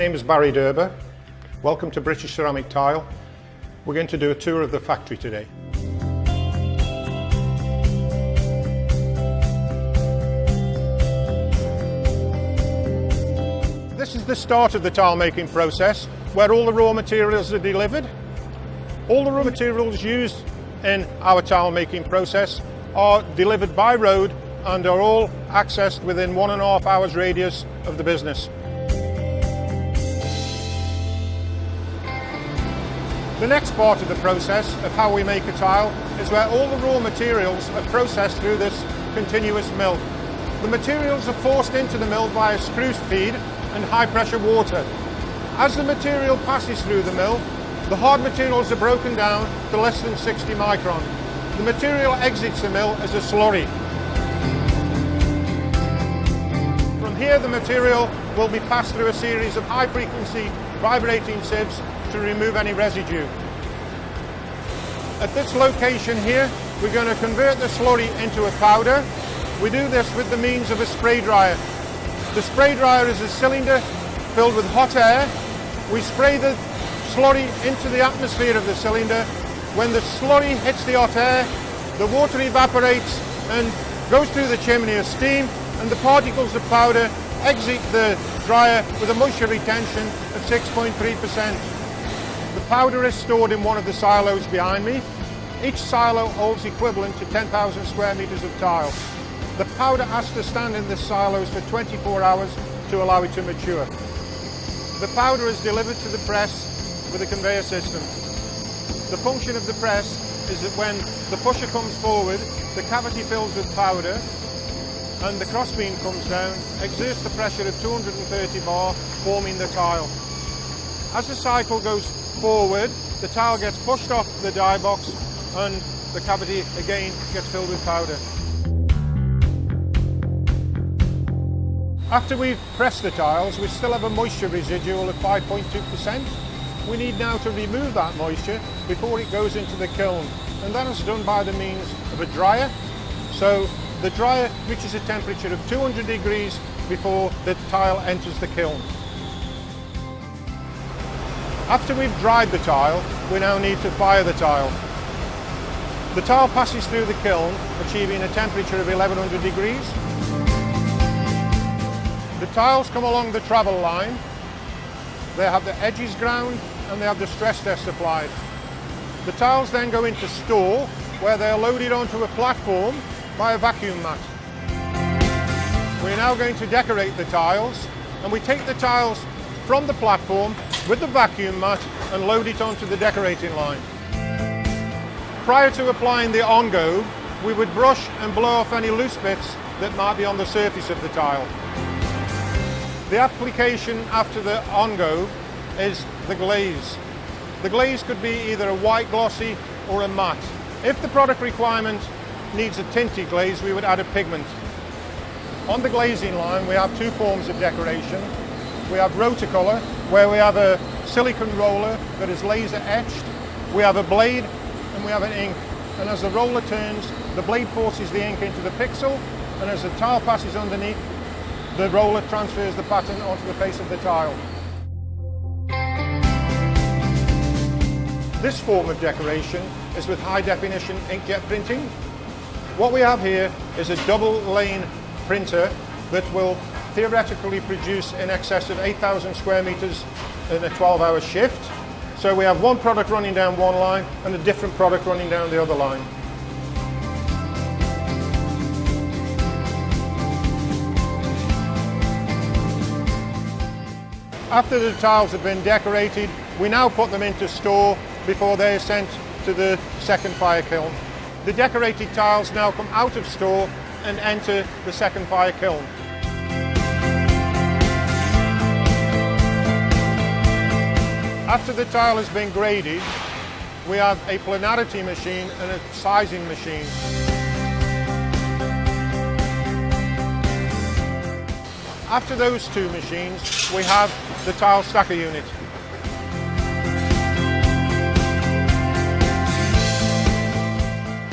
name is Barry Derber. Welcome to British Ceramic Tile. We're going to do a tour of the factory today. This is the start of the tile making process, where all the raw materials are delivered. All the raw materials used in our tile making process are delivered by road and are all accessed within 1.5 hours radius of the business. The next part of the process of how we make a tile is where all the raw materials are processed through this continuous mill. The materials are forced into the mill via screw feed and high pressure water. As the material passes through the mill, the hard materials are broken down to less than 60 micron. The material exits the mill as a slurry. From here, the material will be passed through a series of high frequency vibrating sieves to remove any residue. At this location here, we're going to convert the slurry into a powder. We do this with the means of a spray dryer. The spray dryer is a cylinder filled with hot air. We spray the slurry into the atmosphere of the cylinder. When the slurry hits the hot air, the water evaporates and goes through the chimney as steam, and the particles of powder exit the dryer with a moisture retention of 6.3%. The powder is stored in one of the silos behind me. Each silo holds equivalent to 10,000 square meters of tile. The powder has to stand in the silos for 24 hours to allow it to mature. The powder is delivered to the press with a conveyor system. The function of the press is that when the pusher comes forward, the cavity fills with powder and the crossbeam comes down, exerts the pressure of 230 bar, forming the tile. As the cycle goes forward, the tile gets pushed off the die box and the cavity again gets filled with powder. After we've pressed the tiles, we still have a moisture residual of 5.2%. We need now to remove that moisture before it goes into the kiln, and that is done by the means of a dryer. So the dryer reaches a temperature of 200 degrees before the tile enters the kiln. After we've dried the tile, we now need to fire the tile. The tile passes through the kiln, achieving a temperature of 1100 degrees. The tiles come along the travel line. They have the edges ground and they have the stress test applied. The tiles then go into store, where they are loaded onto a platform by a vacuum mat. We're now going to decorate the tiles, and we take the tiles from the platform with the vacuum mat and load it onto the decorating line. Prior to applying the on-go, we would brush and blow off any loose bits that might be on the surface of the tile. The application after the on-go is the glaze. The glaze could be either a white glossy or a matte. If the product requirement needs a tinted glaze, we would add a pigment. On the glazing line, we have two forms of decoration. We have rotocolor, where we have a silicone roller that is laser etched. We have a blade and we have an ink. And as the roller turns, the blade forces the ink into the pixel, and as the tile passes underneath, the roller transfers the pattern onto the face of the tile. This form of decoration is with high definition inkjet printing. What we have here is a double lane printer that will theoretically produce in excess of 8,000 square meters in a 12-hour shift. So we have one product running down one line and a different product running down the other line. After the tiles have been decorated, we now put them into store before they are sent to the second fire kiln. The decorated tiles now come out of store and enter the second fire kiln. After the tile has been graded, we have a planarity machine and a sizing machine. After those two machines, we have the tile stacker unit.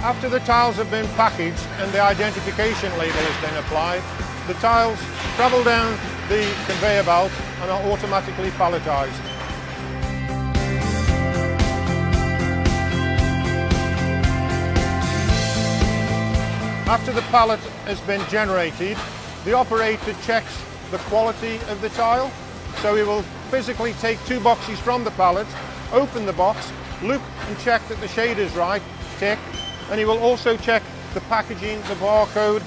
After the tiles have been packaged and the identification label has been applied, the tiles travel down the conveyor belt and are automatically palletized. After the pallet has been generated, the operator checks the quality of the tile. So he will physically take 2 boxes from the pallet, open the box, look and check that the shade is right, tick, and he will also check the packaging, the barcode,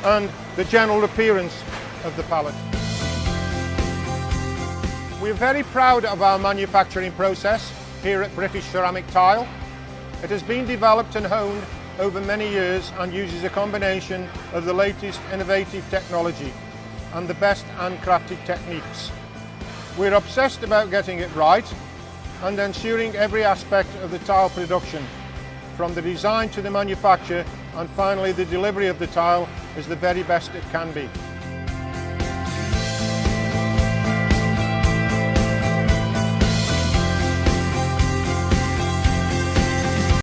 and the general appearance of the pallet. We're very proud of our manufacturing process here at British Ceramic Tile. It has been developed and honed over many years and uses a combination of the latest innovative technology and the best handcrafted techniques. We're obsessed about getting it right and ensuring every aspect of the tile production, from the design to the manufacture and finally the delivery of the tile, is the very best it can be.